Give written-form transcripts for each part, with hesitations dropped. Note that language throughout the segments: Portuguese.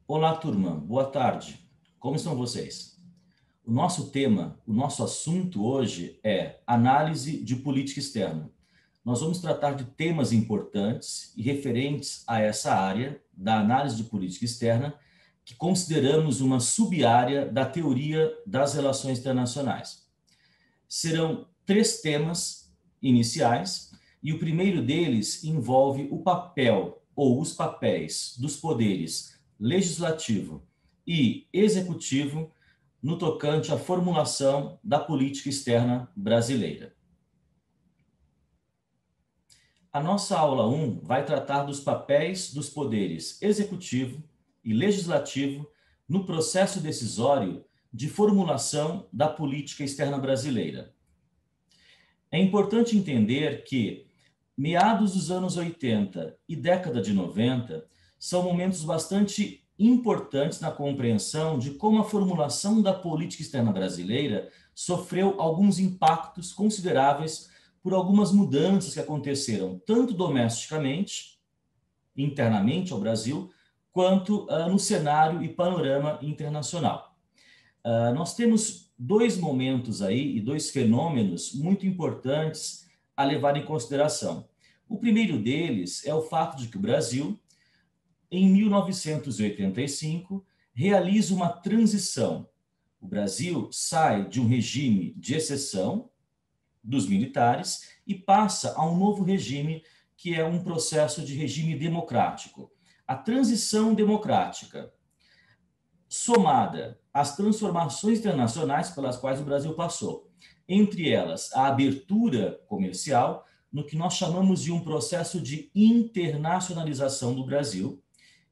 Olá, turma. Boa tarde. Como estão vocês? O nosso tema, o nosso assunto hoje é análise de política externa. Nós vamos tratar de temas importantes e referentes a essa área da análise de política externa, que consideramos uma sub-área da teoria das relações internacionais. Serão três temas iniciais, e o primeiro deles envolve o papel ou os papéis dos poderes legislativo e executivo no tocante à formulação da política externa brasileira. A nossa aula 1 vai tratar dos papéis dos poderes executivo e legislativo no processo decisório de formulação da política externa brasileira. É importante entender que meados dos anos 80 e década de 90 são momentos bastante importantes na compreensão de como a formulação da política externa brasileira sofreu alguns impactos consideráveis por algumas mudanças que aconteceram tanto domesticamente, internamente ao Brasil, quanto no cenário e panorama internacional. Nós temos dois momentos aí e dois fenômenos muito importantes a levar em consideração. O primeiro deles é o fato de que o Brasil, em 1985, realiza uma transição. O Brasil sai de um regime de exceção dos militares e passa a um novo regime, que é um processo de regime democrático. A transição democrática, somada às transformações internacionais pelas quais o Brasil passou, entre elas a abertura comercial, no que nós chamamos de um processo de internacionalização do Brasil,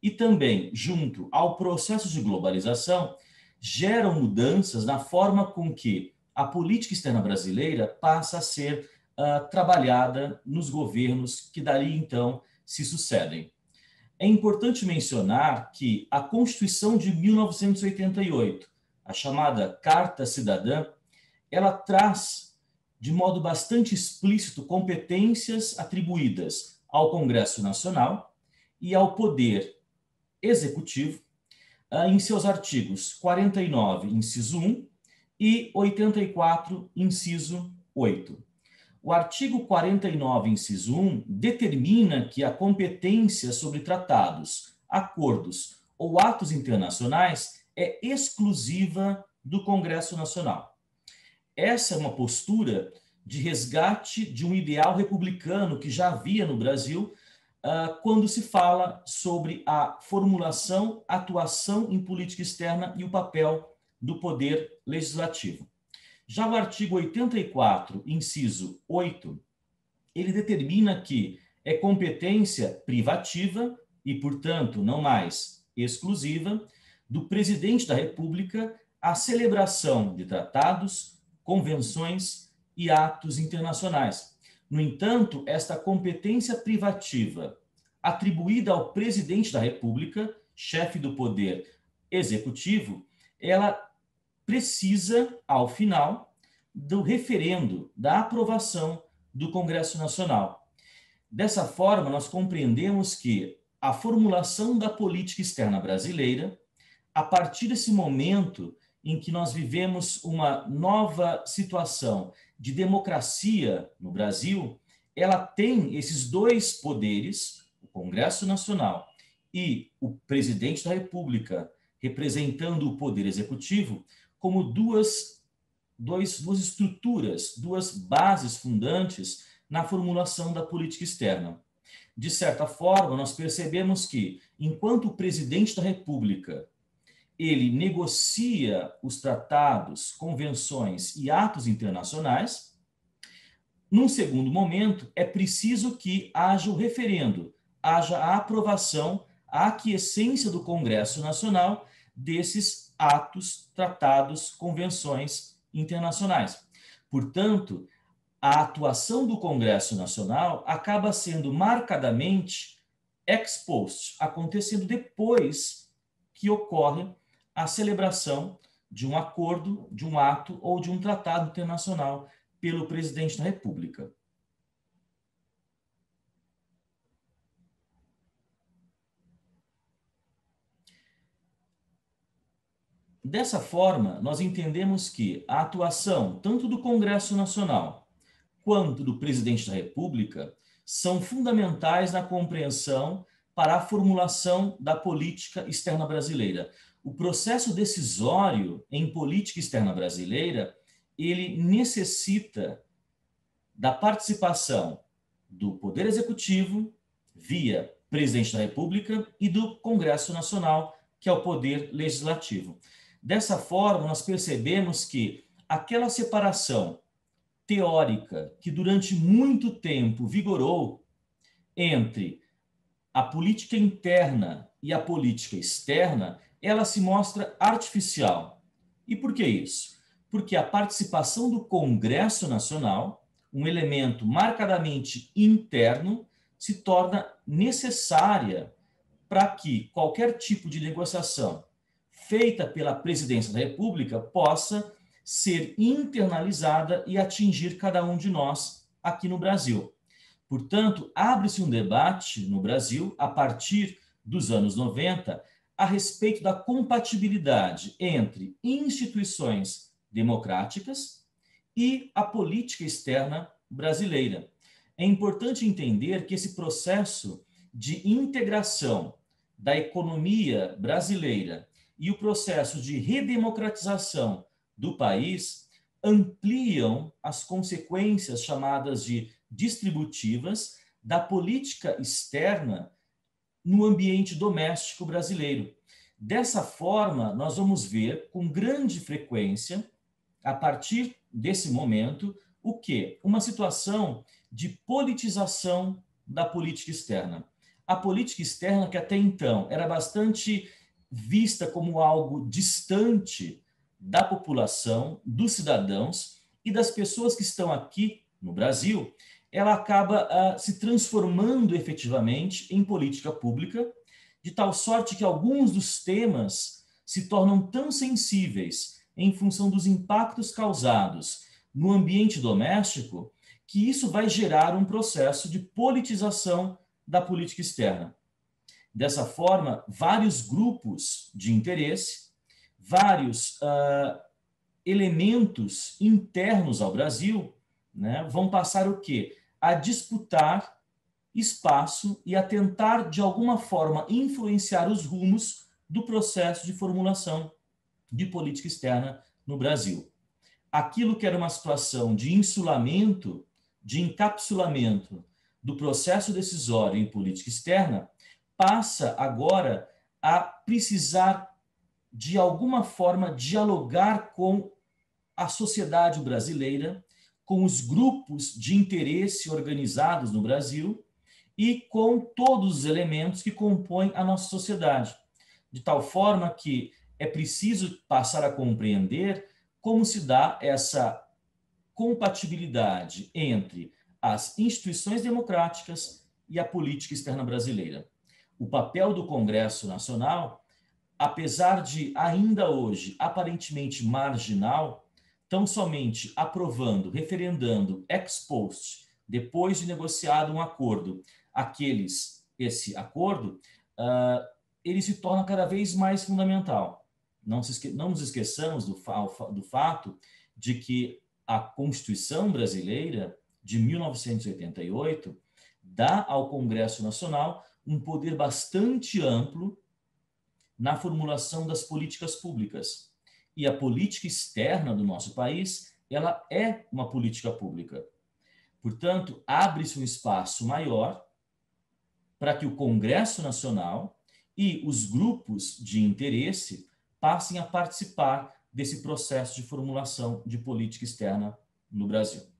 e também, junto ao processo de globalização, geram mudanças na forma com que a política externa brasileira passa a ser trabalhada nos governos que dali então se sucedem. É importante mencionar que a Constituição de 1988, a chamada Carta Cidadã, ela traz de modo bastante explícito competências atribuídas ao Congresso Nacional e ao Poder Executivo em seus artigos 49, inciso 1 e 84, inciso 8. O artigo 49, inciso 1, determina que a competência sobre tratados, acordos ou atos internacionais é exclusiva do Congresso Nacional. Essa é uma postura de resgate de um ideal republicano que já havia no Brasil quando se fala sobre a formulação, atuação em política externa e o papel do poder legislativo. Já o artigo 84, inciso 8, ele determina que é competência privativa e, portanto, não mais exclusiva, do presidente da República a celebração de tratados, convenções e atos internacionais. No entanto, esta competência privativa atribuída ao presidente da República, chefe do poder executivo, ela precisa, ao final, do referendo, da aprovação do Congresso Nacional. Dessa forma, nós compreendemos que a formulação da política externa brasileira, a partir desse momento em que nós vivemos uma nova situação de democracia no Brasil, ela tem esses dois poderes, o Congresso Nacional e o presidente da República, representando o poder executivo, como duas estruturas, duas bases fundantes na formulação da política externa. De certa forma, nós percebemos que, enquanto o presidente da República ele negocia os tratados, convenções e atos internacionais, num segundo momento, é preciso que haja o referendo, haja a aprovação, a aquiescência do Congresso Nacional desses atos, tratados, convenções internacionais. Portanto, a atuação do Congresso Nacional acaba sendo marcadamente ex post, acontecendo depois que ocorre a celebração de um acordo, de um ato ou de um tratado internacional pelo presidente da República. Dessa forma, nós entendemos que a atuação tanto do Congresso Nacional quanto do Presidente da República são fundamentais na compreensão para a formulação da política externa brasileira. O processo decisório em política externa brasileira, ele necessita da participação do Poder Executivo, via Presidente da República, e do Congresso Nacional, que é o Poder Legislativo. Dessa forma, nós percebemos que aquela separação teórica que durante muito tempo vigorou entre a política interna e a política externa, ela se mostra artificial. E por que isso? Porque a participação do Congresso Nacional, um elemento marcadamente interno, se torna necessária para que qualquer tipo de negociação feita pela Presidência da República possa ser internalizada e atingir cada um de nós aqui no Brasil. Portanto, abre-se um debate no Brasil, a partir dos anos 90, a respeito da compatibilidade entre instituições democráticas e a política externa brasileira. É importante entender que esse processo de integração da economia brasileira e o processo de redemocratização do país ampliam as consequências chamadas de distributivas da política externa no ambiente doméstico brasileiro. Dessa forma, nós vamos ver com grande frequência, a partir desse momento, o quê? Uma situação de politização da política externa. A política externa, que até então era bastante vista como algo distante da população, dos cidadãos e das pessoas que estão aqui no Brasil, ela acaba se transformando efetivamente em política pública, de tal sorte que alguns dos temas se tornam tão sensíveis em função dos impactos causados no ambiente doméstico, que isso vai gerar um processo de politização da política externa. Dessa forma, vários grupos de interesse, vários elementos internos ao Brasil, né, vão passar o quê? A disputar espaço e a tentar, de alguma forma, influenciar os rumos do processo de formulação de política externa no Brasil. Aquilo que era uma situação de insulamento, de encapsulamento do processo decisório em política externa, passa agora a precisar, de alguma forma, dialogar com a sociedade brasileira, com os grupos de interesse organizados no Brasil e com todos os elementos que compõem a nossa sociedade. De tal forma que é preciso passar a compreender como se dá essa compatibilidade entre as instituições democráticas e a política externa brasileira. O papel do Congresso Nacional, apesar de ainda hoje aparentemente marginal, tão somente aprovando, referendando ex post, depois de negociado um acordo, esse acordo, ele se torna cada vez mais fundamental. Não nos esqueçamos do fato de que a Constituição brasileira de 1988 dá ao Congresso Nacional um poder bastante amplo na formulação das políticas públicas. E a política externa do nosso país, ela é uma política pública. Portanto, abre-se um espaço maior para que o Congresso Nacional e os grupos de interesse passem a participar desse processo de formulação de política externa no Brasil.